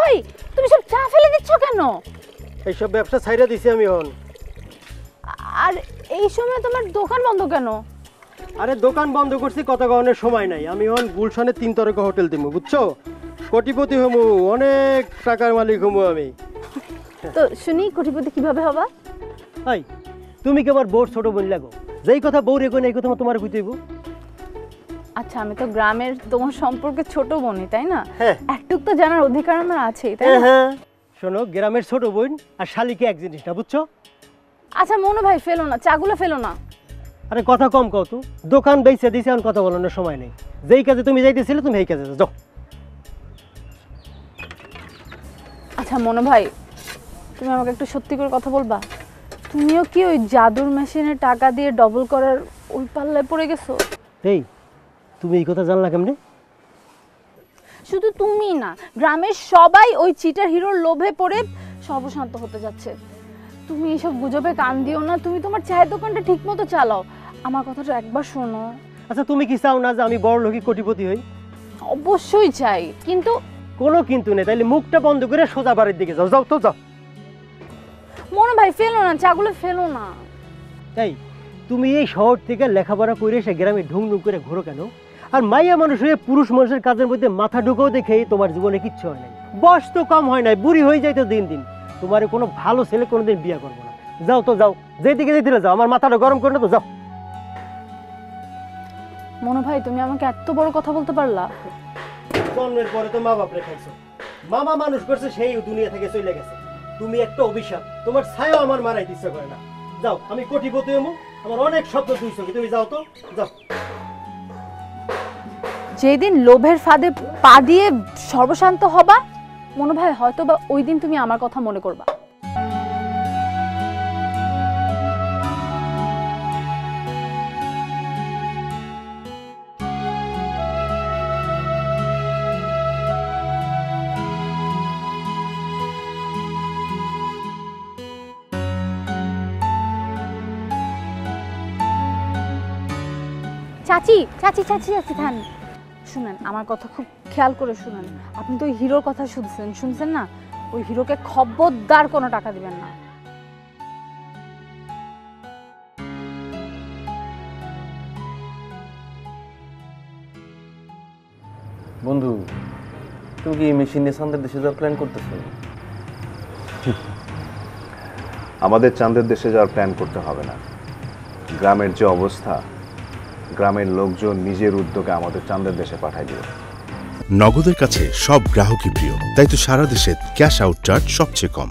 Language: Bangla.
ভাই তুমি সব চা ফেলে দিচ্ছ কেন? এইসব ব্যবসা ছাইরা দিছি আমি এখন। আর এই সময় তোমার দোকান বন্ধ কেন? আরে দোকান বন্ধ করছি, কথা কওয়ানোর সময় নাই। আমি এখন গুলশানে 3 তারকা হোটেল দিমু, বুঝছো? কোটিপতি হমু, অনেক টাকার মালিক হমু আমি। তো শুনি কোটিপতি কিভাবে হবা? ভাই তুমি কি আমার বউর ছোট বোন লাগো? যেই কথা বউ রেখো না এই কথা তোমার কইতেইব। আচ্ছা আমি তো গ্রামের তোমার সম্পর্কে ছোট বোনই, তাই না? হ্যাঁ। একটুক তো জানার অধিকার আমার আছে, তাই না? হ্যাঁ শোনো, গ্রামের ছোট বোন আর শালিকে এক জিনিস না, বুঝছো? আচ্ছা মনু ভাই ফেলো না, চাগুলো ফেলো না। আরে কথা কম কও তো, দোকান বেচে দিছে, এখন কথা বলানোর সময় নেই। যেই কাজে তুমি যাইতেছিলে তুমি এই কাজে যাও। আচ্ছা মনু ভাই তুমি আমাকে একটু সত্যি করে কথা বলবা, তুমিও কি ওই জাদুর মেশিনে টাকা দিয়ে ডবল করার ওই পাল্লায় পড়ে গেছো? এই তুমি এই কথা জানলা কেমনে? শুধু তুমি না, গ্রামের সবাই ওই চিটার হিরোর লোভে পড়ে সর্বশান্ত হতে যাচ্ছে। তুমি এইসব গুজবে কান দিও না, তুমি তোমার চায়ের দোকানটা ঠিক মতো চালাও। আমার কথাটা একবার শোনো। আচ্ছা তুমি কি চাও না যে আমি বড় লোকই কোটিপতি হই? অবশ্যই চাই, কিন্তু কোনো কিন্তু নেই। তাইলে মুখটা বন্ধ করে সোজা বাড়ির দিকে যাও। যাও তো যাও। মনু ভাই ফেলো না, চাগুলো ফেলো না। তাই তুমি এই শহর থেকে লেখাপড়া করে এসে গ্রামে ঢুং ঢুং করে ঘোরো কেন? আর মাইয়া মানুষ হয়ে পুরুষ মানুষের কাজের মধ্যে মাথা ঢুকেও দেখেই তোমার জীবনে কিচ্ছু হয় নাই। বয়স তো কম হয় নাই, বুড়ি হয়ে যাইতো দিন দিন। তোমার কোনো ভালো ছেলে কোনোদিন বিয়ে করবো না। যাও তো যাও, যেদিকে যেতে যাও, আমার মাথাটা গরম করে না তো যাও। মনু ভাই তুমি আমাকে এত বড় কথা বলতে পারলা? জন্মের পরে তো মা বাপরে খাইছো, মামা মানুষ করছে, সেই দুনিয়া থেকে চলে গেছে। তুমি একটা অভিশাপ, তোমার ছায়াও আমার মারাই ইচ্ছা করে না। যাও, আমি কোটিপতি হমু, আমার অনেক স্বপ্ন দুইছো, তুমি যাও তো যাও। যেদিন লোভের ফাঁদে পা দিয়ে সর্বশান্ত হবা মনু ভাই, হয়তো বা ওই দিন তুমি আমার কথা মনে করবা। চাচি চাচি চাচি চাচি থান, শুনেন আমার কথা খুব খেয়াল করে শুনেন। আপনি তো ওই হিরোর কথা শুনছেন না? ওই হিরোকে খবরদার কোনো টাকা দিবেন না। বন্ধু তুমি কি মেশিন নিয়ে চাঁদের দেশে যাওয়ার প্ল্যান করতেছো? আমাদের চাঁদের দেশে যাওয়ার প্ল্যান করতে হবে না। গ্রামের যে অবস্থা, গ্রামের লোকজন নিজের উদ্যোগে আমাদের চাঁদের দেশে পাঠায় দিবে। নগদের কাছে সব গ্রাহকই প্রিয়, তাই তো সারা দেশে ক্যাশ আউট চার্জ সবচেয়ে কম।